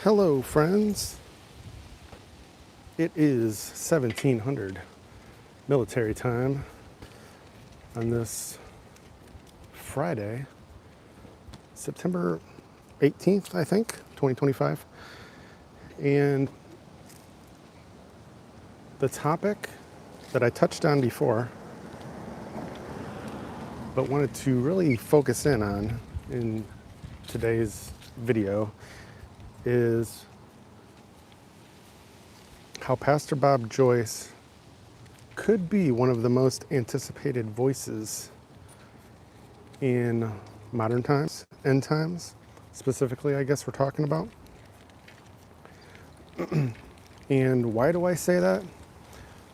Hello, friends. It is 1700 military time on this Friday, September 18th, I think, 2025. And the topic that I touched on before, but wanted to really focus in on in today's video, is how Pastor Bob Joyce could be one of the most anticipated voices in modern times, end times, specifically, I guess we're talking about. And why do I say that?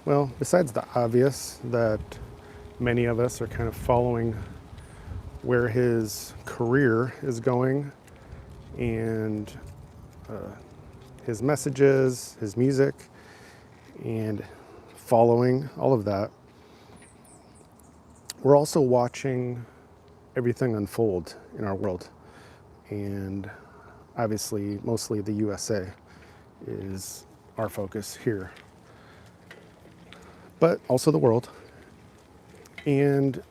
Well, besides the obvious that many of us are kind of following where his career is going and his messages, his music, and following all of that, we're also watching everything unfold in our world. And obviously, mostly the USA is our focus here, but also the world. And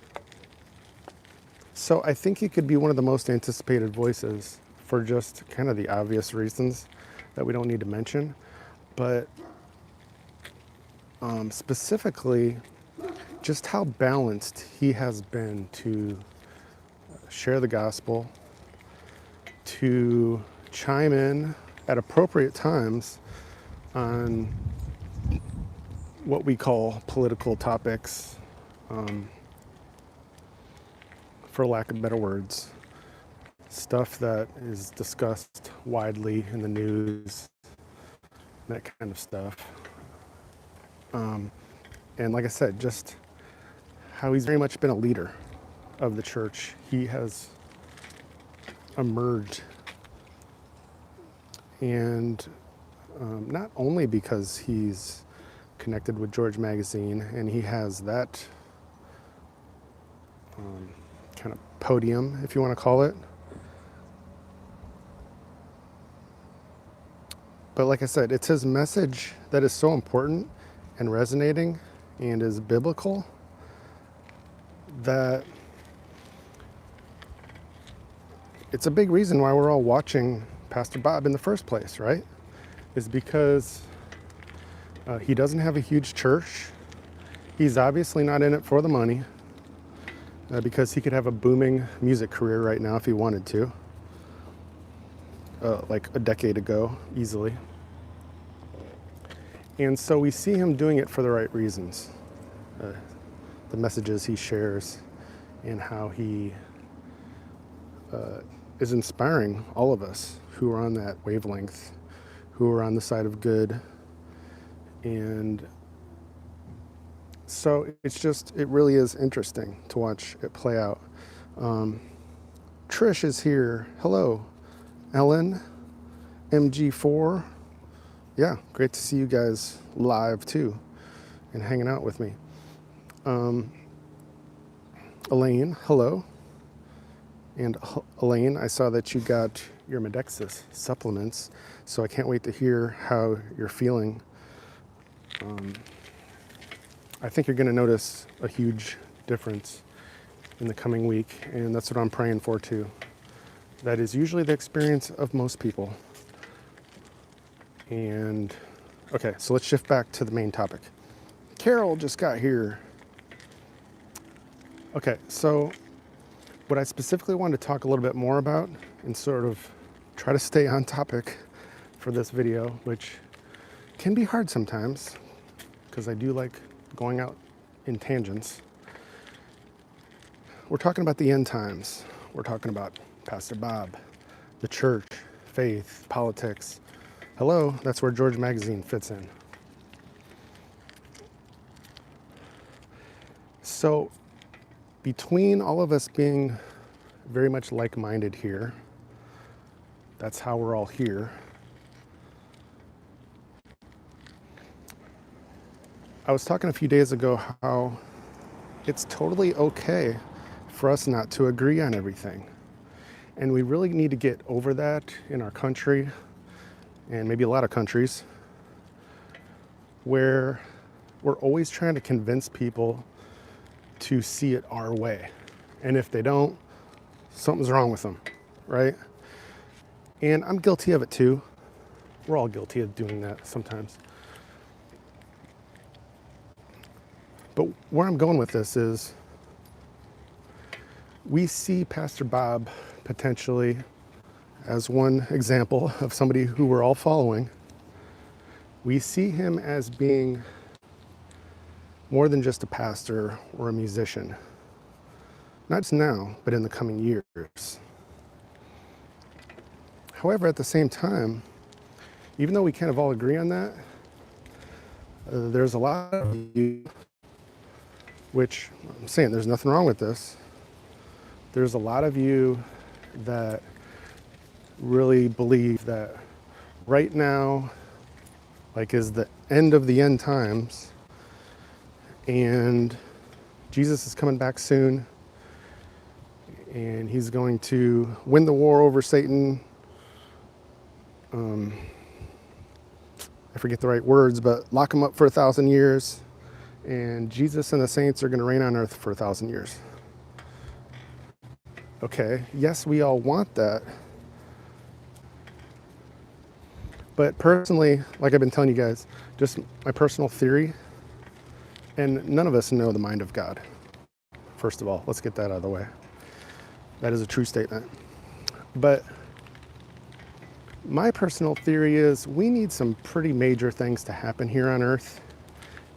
so I think he could be one of the most anticipated voices for just kind of the obvious reasons that we don't need to mention. But specifically, just how balanced he has been to share the gospel, to chime in at appropriate times on what we call political topics, for lack of better words, stuff that is discussed widely in the news, that kind of stuff. And like I said, just how he's very much been a leader of the church. He has emerged, and not only because he's connected with George Magazine and he has that kind of podium, if you want to call it, but like I said, it's his message that is so important and resonating and is biblical that it's a big reason why we're all watching Pastor Bob in the first place, right? Is because he doesn't have a huge church. He's obviously not in it for the money, because he could have a booming music career right now if he wanted to, like a decade ago, easily. And so we see him doing it for the right reasons. The messages he shares and how he is inspiring all of us who are on that wavelength, who are on the side of good. And so it really is interesting to watch it play out. Trish is here. Hello. Ellen, MG4. Yeah, great to see you guys live too and hanging out with me. Elaine, hello. And Elaine, I saw that you got your Medexus supplements, so I can't wait to hear how you're feeling. I think you're going to notice a huge difference in the coming week, and that's what I'm praying for too. That is usually the experience of most people. And okay, so let's shift back to the main topic. Carol just got here. Okay, so what I specifically wanted to talk a little bit more about and sort of try to stay on topic for this video, which can be hard sometimes because I do like going out in tangents. We're talking about the end times. We're talking about Pastor Bob, the church, faith, politics. Hello, that's where George Magazine fits in. So between all of us being very much like-minded here, that's how we're all here. I was talking a few days ago how it's totally okay for us not to agree on everything. And we really need to get over that in our country. and maybe a lot of countries, where we're always trying to convince people to see it our way. And if they don't, something's wrong with them, right? And I'm guilty of it too. We're all guilty of doing that sometimes. But where I'm going with this is, we see Pastor Bob potentially as one example of somebody who we're all following. We see him as being more than just a pastor or a musician. Not just now, but in the coming years. However, at the same time, even though we kind of all agree on that, there's a lot of you, which I'm saying there's nothing wrong with this. There's a lot of you that really believe that right now, like, is the end of the end times, and Jesus is coming back soon, and he's going to win the war over Satan. I forget the right words, but lock him up for 1,000 years, and Jesus and the saints are going to reign on earth for 1,000 years. Okay, yes, we all want that. But personally, like I've been telling you guys, just my personal theory, and none of us know the mind of God. First of all, let's get that out of the way. That is a true statement. But my personal theory is we need some pretty major things to happen here on earth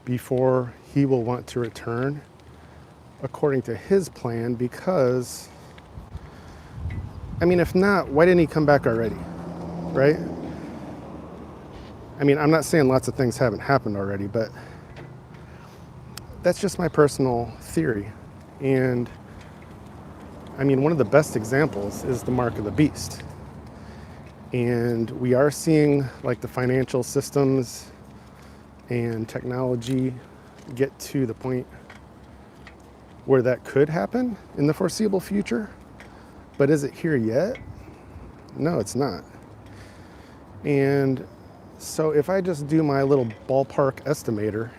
before he will want to return according to his plan, because, I mean, if not, why didn't he come back already, right? I mean, I'm not saying lots of things haven't happened already, but that's just my personal theory. And I mean, one of the best examples is the mark of the beast. And we are seeing, like, the financial systems and technology get to the point where that could happen in the foreseeable future. But is it here yet? No, it's not. And so if I just do my little ballpark estimator,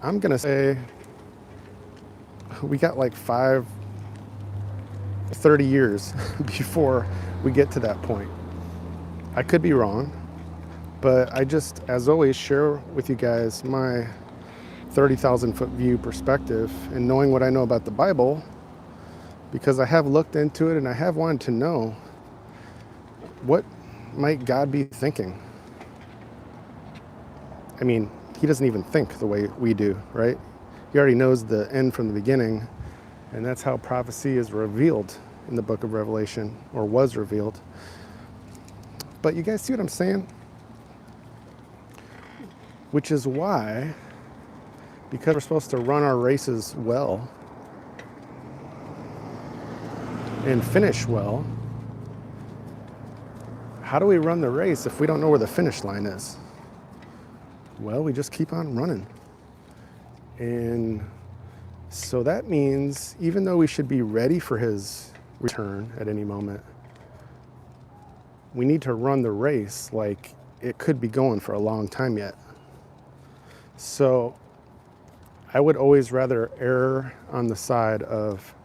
I'm gonna say we got like 30 years before we get to that point. I could be wrong, but I just, as always, share with you guys my 30,000 foot view perspective, and knowing what I know about the Bible, because I have looked into it and I have wanted to know, what might God be thinking? I mean, he doesn't even think the way we do, right? He already knows the end from the beginning, and that's how prophecy is revealed in the book of Revelation, or was revealed. But you guys see what I'm saying? Which is why, because we're supposed to run our races well and finish well, how do we run the race if we don't know where the finish line is? Well, we just keep on running. And so that means, even though we should be ready for his return at any moment, we need to run the race like it could be going for a long time yet. So I would always rather err on the side of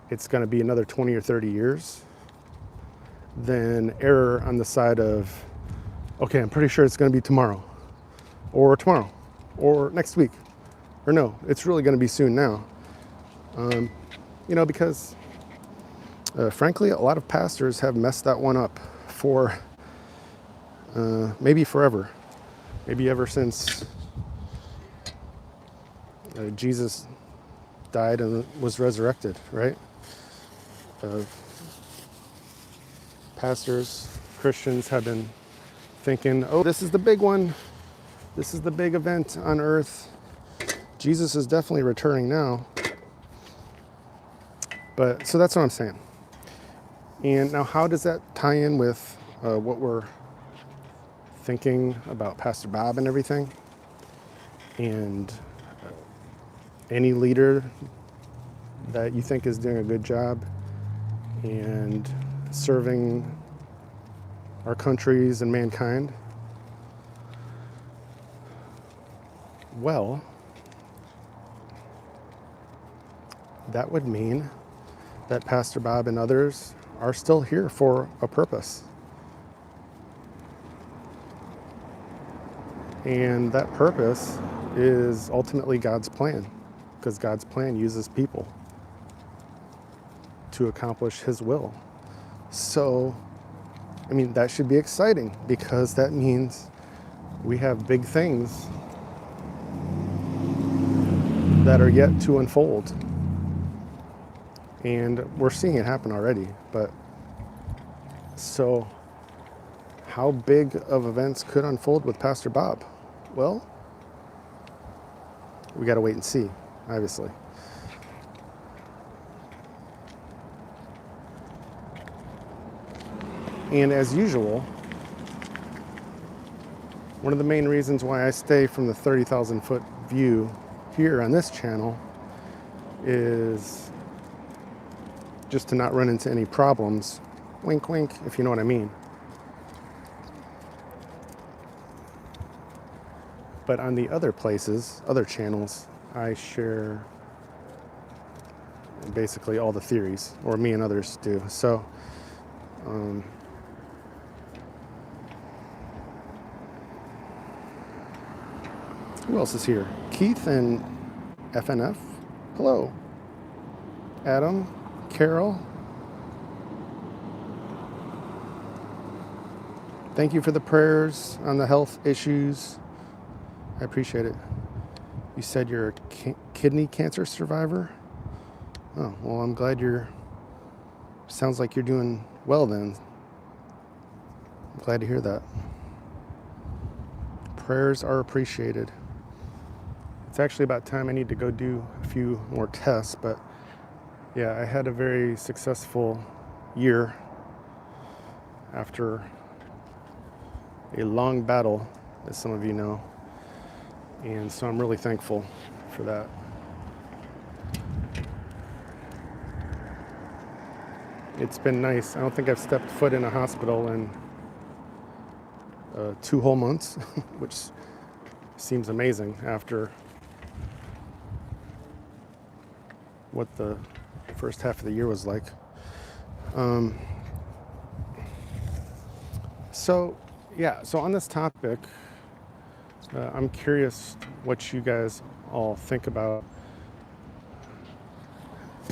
it's going to be another 20 or 30 years than err on the side of, okay, I'm pretty sure it's going to be tomorrow, or next week, or no, it's really going to be soon now. Because frankly, a lot of pastors have messed that one up for maybe forever, maybe ever since Jesus died and was resurrected, right? Pastors, Christians have been thinking, oh, this is the big one. This is the big event on earth. Jesus is definitely returning now. But so that's what I'm saying. And now, how does that tie in with what we're thinking about Pastor Bob and everything? And any leader that you think is doing a good job and serving our countries and mankind? Well, that would mean that Pastor Bob and others are still here for a purpose. And that purpose is ultimately God's plan, because God's plan uses people to accomplish his will. So, I mean, that should be exciting, because that means we have big things that are yet to unfold. And we're seeing it happen already. But so how big of events could unfold with Pastor Bob? Well, we got to wait and see, obviously. And as usual, one of the main reasons why I stay from the 30,000 foot view here on this channel is just to not run into any problems. Wink, wink, if you know what I mean. But on the other places, other channels, I share basically all the theories, or me and others do. So, who else is here? Keith and FNF. Hello. Adam, Carol. Thank you for the prayers on the health issues. I appreciate it. You said you're a kidney cancer survivor? Oh, well, I'm glad sounds like you're doing well then. I'm glad to hear that. Prayers are appreciated. It's actually about time I need to go do a few more tests, but yeah, I had a very successful year after a long battle, as some of you know. And so I'm really thankful for that. It's been nice. I don't think I've stepped foot in a hospital in 2 whole months, which seems amazing after what the first half of the year was like. So on this topic, I'm curious what you guys all think about.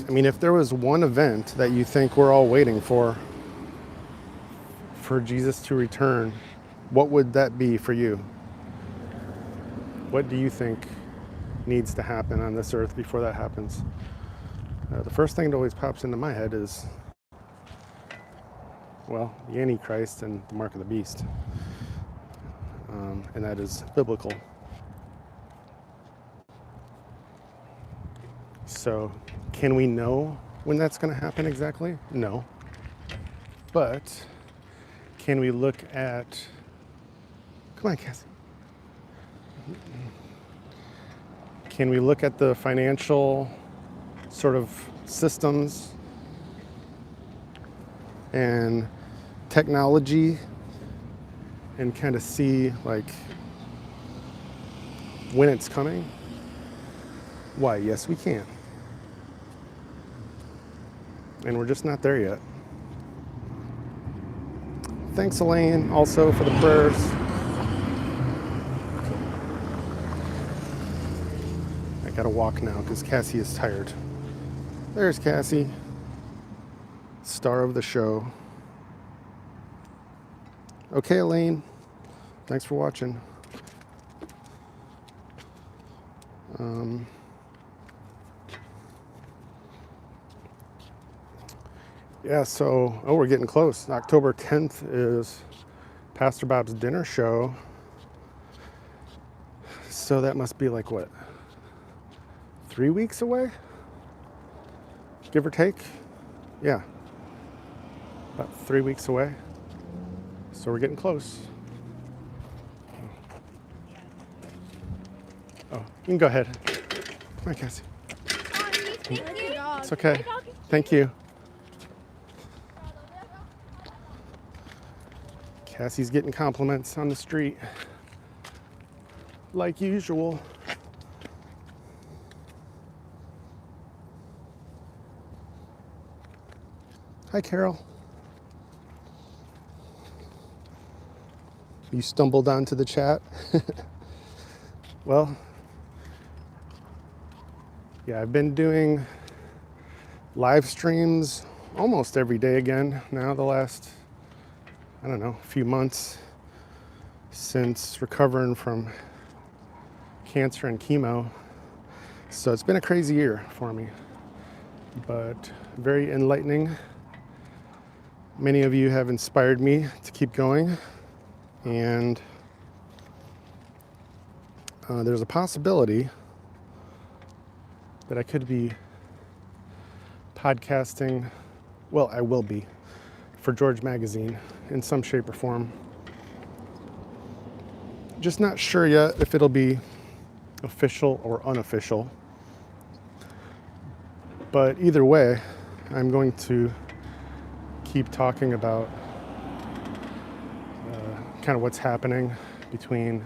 I mean, if there was one event that you think we're all waiting for Jesus to return, what would that be for you? What do you think needs to happen on this earth before that happens? The first thing that always pops into my head is, well, the Antichrist and the mark of the beast. And that is biblical. So, can we know when that's going to happen exactly? No. But can we look at... Come on, Cassie. Can we look at the financial sort of systems and technology and kind of see like when it's coming? Why, yes, we can. And we're just not there yet. Thanks, Elaine, also for the prayers. I gotta walk now because Cassie is tired. There's Cassie, star of the show. Okay, Elaine, thanks for watching. Yeah, so, we're getting close. October 10th is Pastor Bob's dinner show. So that must be like, what, 3 weeks away? Give or take? Yeah. About 3 weeks away. So we're getting close. Oh, you can go ahead. Come on, Cassie. It's okay. Thank you. Cassie's getting compliments on the street, like usual. Hi, Carol. You stumbled onto the chat. Well, yeah, I've been doing live streams almost every day again now, the last, I don't know, few months since recovering from cancer and chemo. So it's been a crazy year for me, but very enlightening. Many of you have inspired me to keep going, and there's a possibility that I could be podcasting, well, I will be, for George Magazine in some shape or form. Just not sure yet if it'll be official or unofficial, but either way, I'm going to keep talking about kind of what's happening between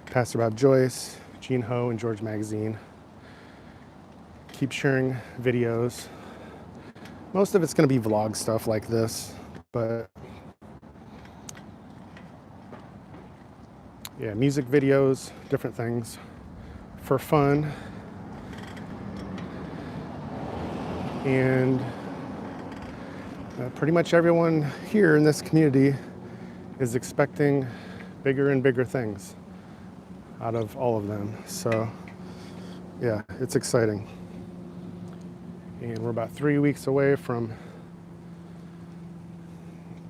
Pastor Bob Joyce, Gene Ho, and George Magazine. Keep sharing videos. Most of it's going to be vlog stuff like this, but yeah, music videos, different things for fun. And pretty much everyone here in this community is expecting bigger and bigger things out of all of them. So yeah, it's exciting. And we're about 3 weeks away from,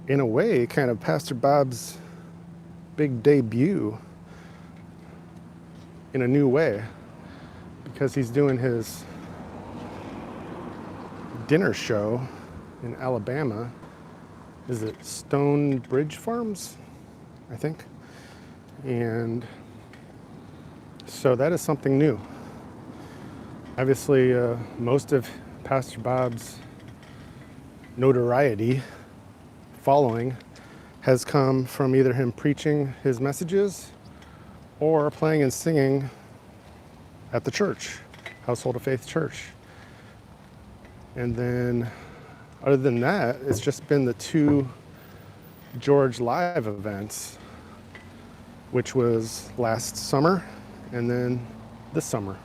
in a way, kind of Pastor Bob's big debut in a new way, because he's doing his dinner show in Alabama. Is it Stone Bridge Farms, I think? And so that is something new. Obviously, most of Pastor Bob's notoriety, following, has come from either him preaching his messages or playing and singing at the church, Household of Faith Church. And then, other than that, it's just been the 2 George Live events, which was last summer and then this summer,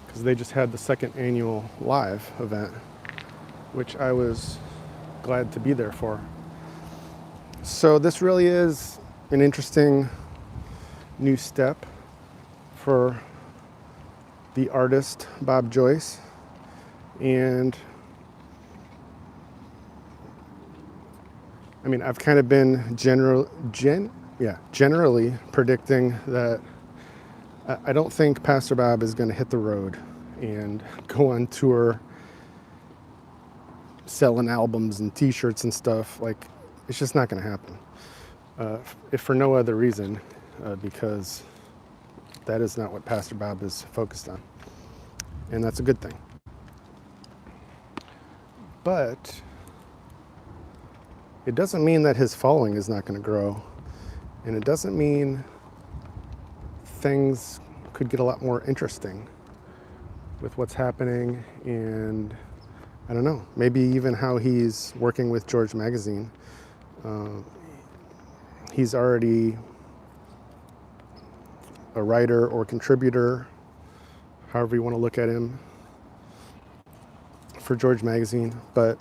because they just had the 2nd annual live event, which I was glad to be there for. So this really is an interesting new step for the artist Bob Joyce, and I mean, I've kind of been generally predicting that I don't think Pastor Bob is going to hit the road and go on tour selling albums and t-shirts and stuff. Like, it's just not going to happen, if for no other reason, because that is not what Pastor Bob is focused on, and that's a good thing. But it doesn't mean that his following is not going to grow, and it doesn't mean things could get a lot more interesting with what's happening, and I don't know, maybe even how he's working with George Magazine. He's already a writer or contributor, however you want to look at him, for George Magazine, but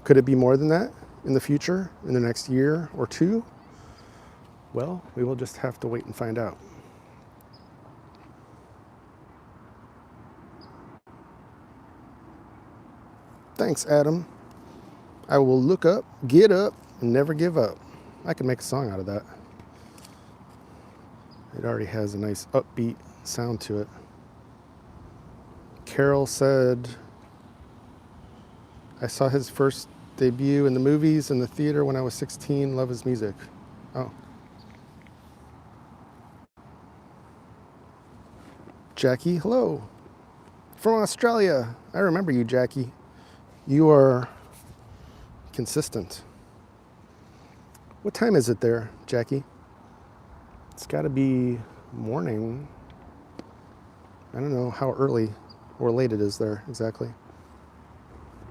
could it be more than that in the future, in the next year or 2? Well, we will just have to wait and find out. Thanks, Adam. I will look up, get up, and never give up. I could make a song out of that. It already has a nice upbeat sound to it. Carol said, I saw his first debut in the movies and the theater when I was 16. Love his music. Oh. Jackie, hello. From Australia. I remember you, Jackie. You are consistent. What time is it there, Jackie? It's got to be morning. I don't know how early or late it is there exactly.